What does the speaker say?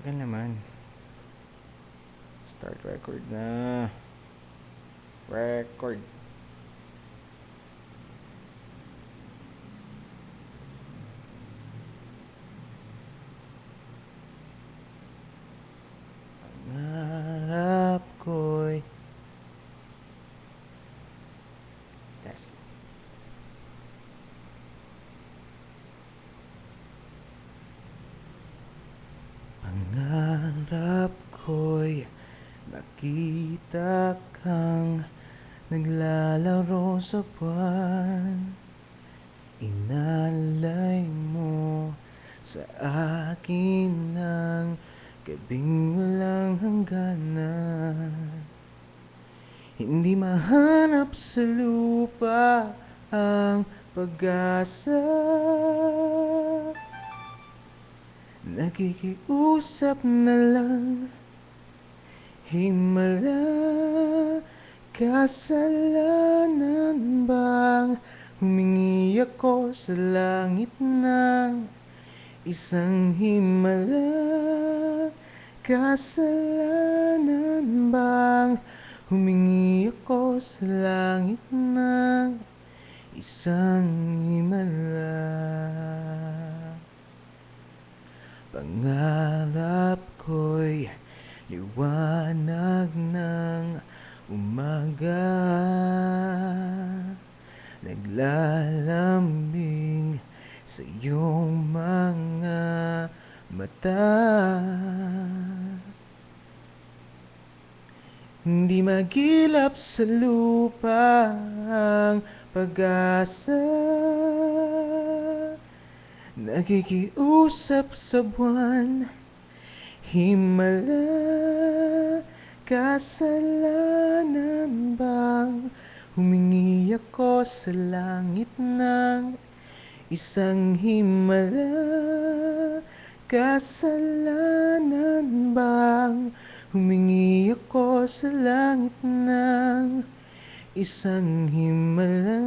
Tagal naman. Start record na. Record. Pangarap ko'y test. Pangarap ko'y makita kang naglalaro sa buwan. Inalay mo sa akin ng gabing walang hangganan. Hindi mahanap sa lupa ang pag-asa. Nakikiusap na lang, himala, kasalanan bang humingi ako sa langit ng isang himala? Kasalanan bang humingi ako sa langit ng isang himala? Pangarap ko'y liwanag ng umaga, naglalambing sa iyong mga mata. Hindi magilap sa lupa ang pag-asa. Nakikiusap sa buwan, himala, kasalanan bang humingi ako sa langit ng isang himala? Kasalanan bang humingi ako sa langit ng isang himala?